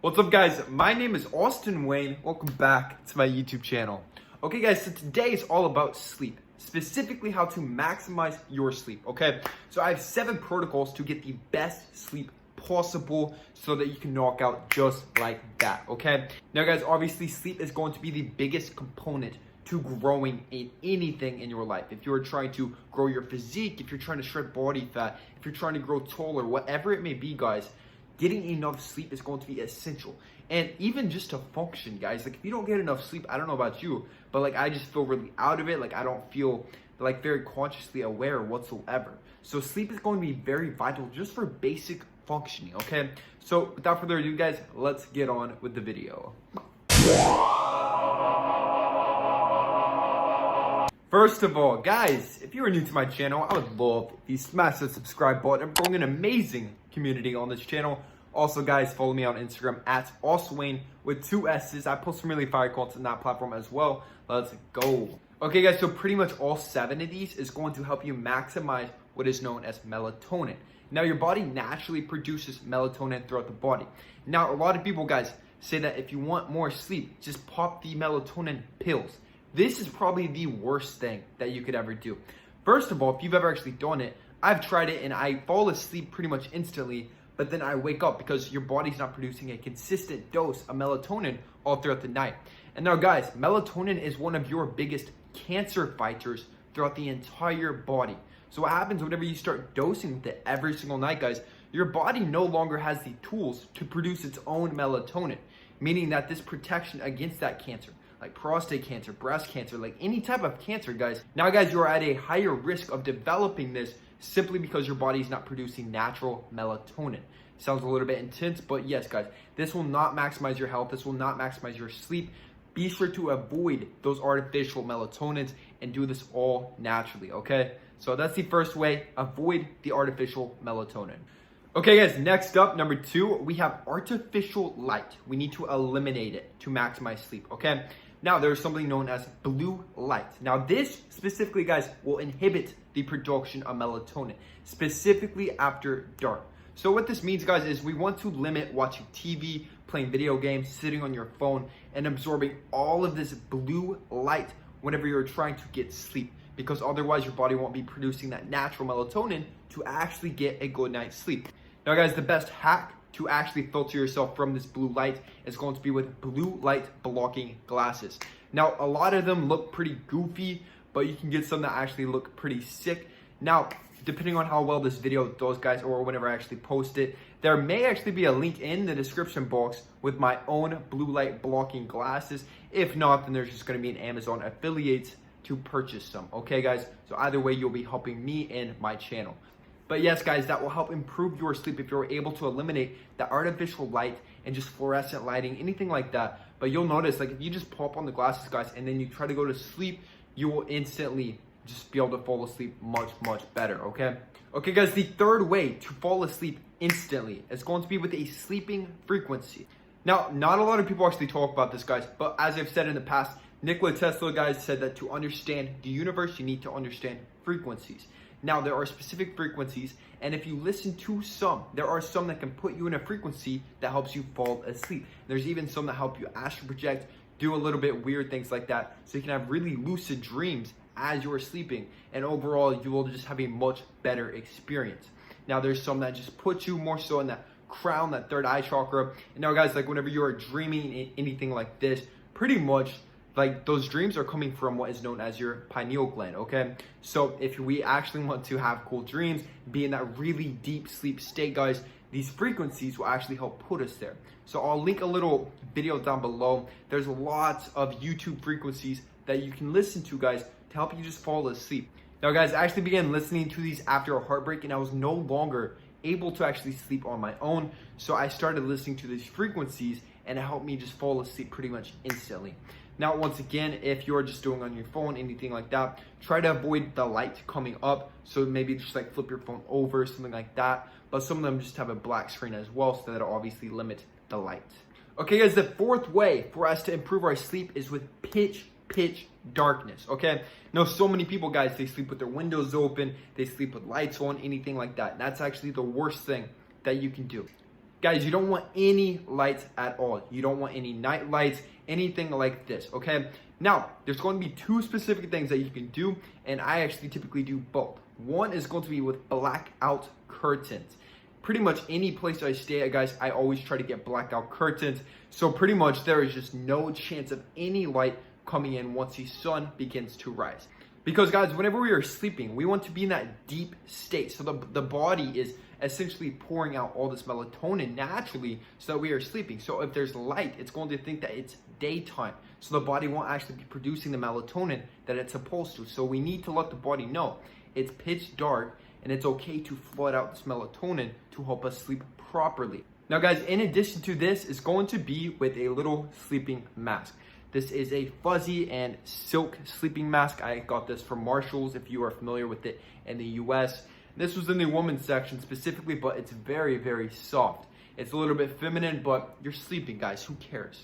What's up, guys? My name is Austin Wayne. Welcome back to my YouTube channel. Okay, guys, so today is all about sleep, specifically how to maximize your sleep, okay? So I have 7 protocols to get the best sleep possible so that you can knock out just like that, okay? Now, guys, obviously sleep is going to be the biggest component to growing in anything in your life. If you're trying to grow your physique, if you're trying to shred body fat, if you're trying to grow taller, whatever it may be, guys, getting enough sleep is going to be essential. And even just to function, guys, like if you don't get enough sleep, I don't know about you, but like I just feel really out of it. Like I don't feel like very consciously aware whatsoever. So sleep is going to be very vital just for basic functioning, okay? So without further ado, guys, let's get on with the video. First of all, guys, if you are new to my channel, I would love if you smash the subscribe button and bring an amazing community on this channel. Also, guys, follow me on Instagram at AusWayne with 2 S's. I post some really fire content on that platform as well. Let's go. Okay, guys, so pretty much all 7 of these is going to help you maximize what is known as melatonin. Now, your body naturally produces melatonin throughout the body. Now, a lot of people, guys, say that if you want more sleep, just pop the melatonin pills. This is probably the worst thing that you could ever do. First of all, if you've ever actually done it, I've tried it and I fall asleep pretty much instantly, but then I wake up because your body's not producing a consistent dose of melatonin all throughout the night. And now, guys, melatonin is one of your biggest cancer fighters throughout the entire body. So what happens whenever you start dosing with it every single night, guys, your body no longer has the tools to produce its own melatonin, meaning that this protection against that cancer, like prostate cancer, breast cancer, like any type of cancer, guys. Now, guys, you are at a higher risk of developing this simply because your body is not producing natural melatonin. Sounds a little bit intense, but yes, guys, this will not maximize your health. This will not maximize your sleep. Be sure to avoid those artificial melatonins and do this all naturally, okay? So that's the first way, avoid the artificial melatonin. Okay, guys, next up, number 2, we have artificial light. We need to eliminate it to maximize sleep, okay? Now, there's something known as blue light. Now, this specifically, guys, will inhibit the production of melatonin, specifically after dark. So what this means, guys, is we want to limit watching TV, playing video games, sitting on your phone, and absorbing all of this blue light whenever you're trying to get sleep, because otherwise your body won't be producing that natural melatonin to actually get a good night's sleep. Now, guys, the best hack to actually filter yourself from this blue light is going to be with blue light blocking glasses. Now, a lot of them look pretty goofy, but you can get some that actually look pretty sick. Now, depending on how well this video does, guys, or whenever I actually post it, there may actually be a link in the description box with my own blue light blocking glasses. If not, then there's just going to be an Amazon affiliate to purchase some. Okay, guys? So either way, you'll be helping me and my channel. But yes, guys, that will help improve your sleep if you're able to eliminate the artificial light and just fluorescent lighting, anything like that. But you'll notice, like, if you just pop on the glasses, guys, and then you try to go to sleep, you will instantly just be able to fall asleep much, much better, okay? Okay, guys, the third way to fall asleep instantly is going to be with a sleeping frequency. Now, not a lot of people actually talk about this, guys, but as I've said in the past, Nikola Tesla, guys, said that to understand the universe, you need to understand frequencies. Now, there are specific frequencies, and if you listen to some, there are some that can put you in a frequency that helps you fall asleep. There's even some that help you astral project, do a little bit weird things like that, so you can have really lucid dreams as you're sleeping, and overall, you will just have a much better experience. Now, there's some that just put you more so in that crown, that third eye chakra. And now, guys, like whenever you are dreaming anything like this, pretty much, like those dreams are coming from what is known as your pineal gland, okay? So if we actually want to have cool dreams, be in that really deep sleep state, guys, these frequencies will actually help put us there. So I'll link a little video down below. There's lots of YouTube frequencies that you can listen to, guys, to help you just fall asleep. Now, guys, I actually began listening to these after a heartbreak, and I was no longer able to actually sleep on my own. So I started listening to these frequencies, and it helped me just fall asleep pretty much instantly. Now, once again, if you're just doing on your phone, anything like that, try to avoid the light coming up. So maybe just like flip your phone over, something like that. But some of them just have a black screen as well, so that'll obviously limit the light. Okay, guys, the fourth way for us to improve our sleep is with pitch darkness, okay? Now, so many people, guys, they sleep with their windows open, they sleep with lights on, anything like that. And that's actually the worst thing that you can do. Guys, you don't want any lights at all. You don't want any night lights, anything like this, okay? Now, there's going to be two specific things that you can do, and I actually typically do both. One is going to be with blackout curtains. Pretty much any place I stay at, guys, I always try to get blackout curtains. So pretty much there is just no chance of any light coming in once the sun begins to rise. Because guys, whenever we are sleeping, we want to be in that deep state. So the body is essentially pouring out all this melatonin naturally so that we are sleeping. So if there's light, it's going to think that it's daytime. So the body won't actually be producing the melatonin that it's supposed to. So we need to let the body know it's pitch dark and it's okay to flood out this melatonin to help us sleep properly. Now guys, in addition to this, is going to be with a little sleeping mask. This is a fuzzy and silk sleeping mask. I got this from Marshall's if you are familiar with it in the US. This was in the women's section specifically, but it's very, very soft. It's a little bit feminine, but you're sleeping, guys. Who cares?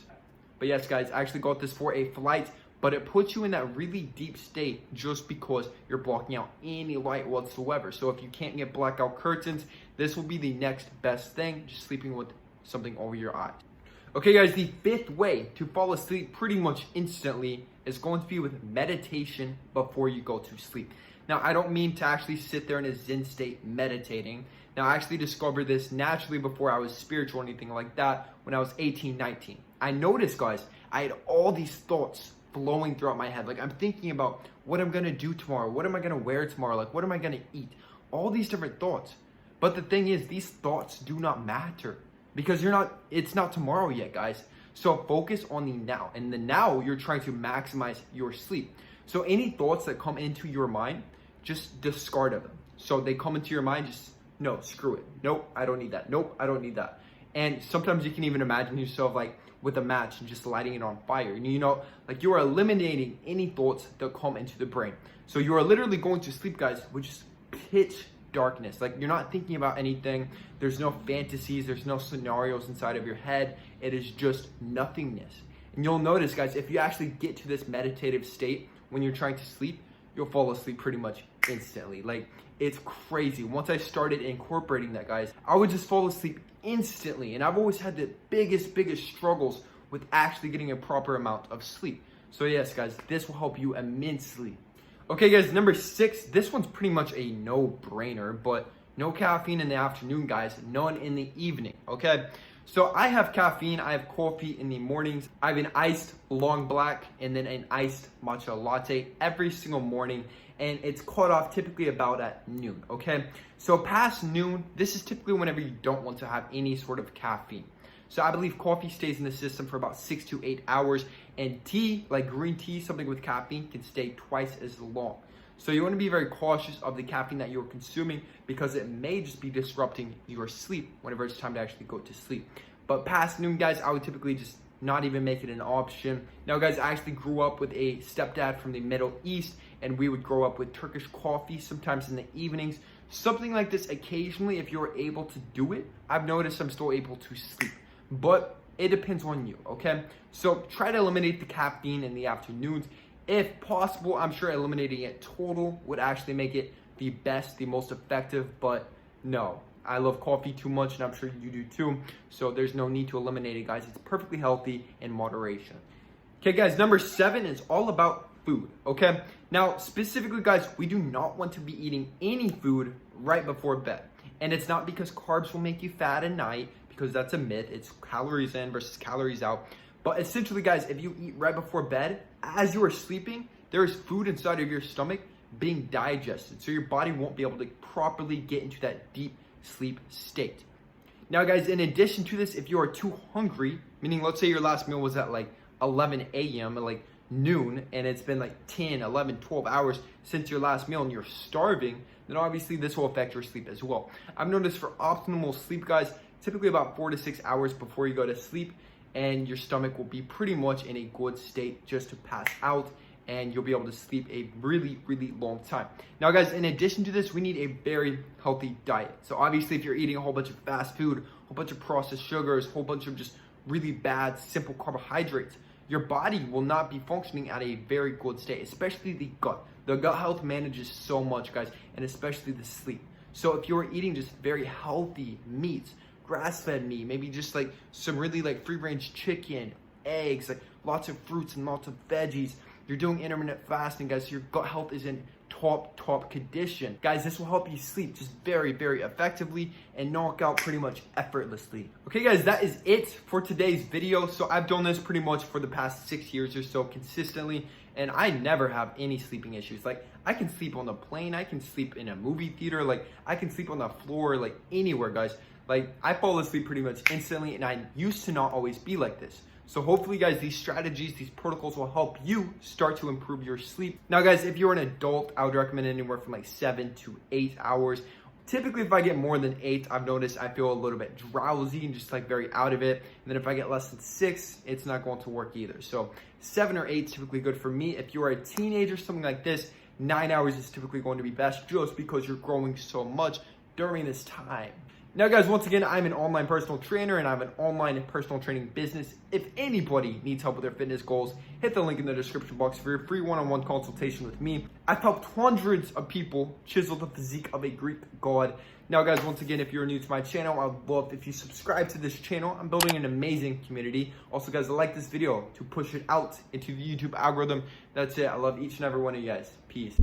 But yes, guys, I actually got this for a flight, but it puts you in that really deep state just because you're blocking out any light whatsoever. So if you can't get blackout curtains, this will be the next best thing, just sleeping with something over your eyes. Okay guys, the fifth way to fall asleep pretty much instantly is going to be with meditation before you go to sleep. Now, I don't mean to actually sit there in a Zen state meditating. Now, I actually discovered this naturally before I was spiritual or anything like that when I was 18, 19. I noticed, guys, I had all these thoughts flowing throughout my head. Like, I'm thinking about what I'm going to do tomorrow. What am I going to wear tomorrow? Like, what am I going to eat? All these different thoughts. But the thing is, these thoughts do not matter. Because it's not tomorrow yet, guys. So focus on the now. And the now, you're trying to maximize your sleep. So any thoughts that come into your mind, just discard of them. So they come into your mind, just, no, screw it. Nope, I don't need that. Nope, I don't need that. And sometimes you can even imagine yourself like with a match and just lighting it on fire. And you know, like you are eliminating any thoughts that come into the brain. So you are literally going to sleep, guys, with just pitch darkness. Like you're not thinking about anything. There's no fantasies. There's no scenarios inside of your head. It is just nothingness. And you'll notice, guys, if you actually get to this meditative state when you're trying to sleep, you'll fall asleep pretty much instantly. Like it's crazy. Once I started incorporating that, guys, I would just fall asleep instantly. And I've always had the biggest struggles with actually getting a proper amount of sleep. So yes, guys, this will help you immensely. Okay guys, number 6, this one's pretty much a no-brainer, but no caffeine in the afternoon, guys, none in the evening, okay? So I have caffeine, I have coffee in the mornings, I have an iced long black and then an iced matcha latte every single morning, and it's cut off typically about at noon, okay? So past noon, this is typically whenever you don't want to have any sort of caffeine. So I believe coffee stays in the system for about 6 to 8 hours, and tea, like green tea, something with caffeine, can stay twice as long. So you want to be very cautious of the caffeine that you're consuming because it may just be disrupting your sleep whenever it's time to actually go to sleep. But past noon, guys, I would typically just not even make it an option. Now, guys, I actually grew up with a stepdad from the Middle East, and we would grow up with Turkish coffee sometimes in the evenings. Something like this occasionally, if you're able to do it, I've noticed I'm still able to sleep. But it depends on you, okay? So try to eliminate the caffeine in the afternoons. If possible, I'm sure eliminating it total would actually make it the best, the most effective, but no. I love coffee too much, and I'm sure you do too. So there's no need to eliminate it, guys. It's perfectly healthy in moderation. Okay, guys, number 7 is all about food, okay? Now, specifically, guys, we do not want to be eating any food right before bed. And it's not because carbs will make you fat at night, because that's a myth. It's calories in versus calories out. But essentially, guys, if you eat right before bed, as you are sleeping, there is food inside of your stomach being digested. So your body won't be able to properly get into that deep sleep state. Now, guys, in addition to this, if you are too hungry, meaning let's say your last meal was at like 11 a.m. or like noon, and it's been like 10, 11, 12 hours since your last meal and you're starving, then obviously this will affect your sleep as well. I've noticed for optimal sleep, guys, typically about 4 to 6 hours before you go to sleep, and your stomach will be pretty much in a good state just to pass out, and you'll be able to sleep a really long time. Now, guys, in addition to this, we need a very healthy diet. So obviously, if you're eating a whole bunch of fast food, a whole bunch of processed sugars, a whole bunch of just really bad, simple carbohydrates, your body will not be functioning at a very good state, especially the gut. The gut health manages so much, guys, and especially the sleep. So if you're eating just very healthy meats, grass-fed meat, maybe just like some really like free-range chicken, eggs, like lots of fruits and lots of veggies. You're doing intermittent fasting, guys, so your gut health is in top condition. Guys, this will help you sleep just very effectively and knock out pretty much effortlessly. Okay guys, that is it for today's video. So I've done this pretty much for the past 6 years or so consistently, and I never have any sleeping issues. Like, I can sleep on the plane, I can sleep in a movie theater, like I can sleep on the floor, like anywhere, guys. Like, I fall asleep pretty much instantly, and I used to not always be like this. So hopefully, guys, these strategies, these protocols will help you start to improve your sleep. Now, guys, if you're an adult, I would recommend anywhere from like 7 to 8 hours. Typically, if I get more than 8, I've noticed I feel a little bit drowsy and just like very out of it. And then if I get less than 6, it's not going to work either. So 7 or 8 is typically good for me. If you are a teenager, something like this, 9 hours is typically going to be best just because you're growing so much during this time. Now guys, once again, I'm an online personal trainer and I have an online personal training business. If anybody needs help with their fitness goals, hit the link in the description box for your free one-on-one consultation with me. I've helped hundreds of people chisel the physique of a Greek god. Now guys, once again, if you're new to my channel, I would love if you subscribe to this channel. I'm building an amazing community. Also guys, like this video to push it out into the YouTube algorithm. That's it. I love each and every one of you guys. Peace.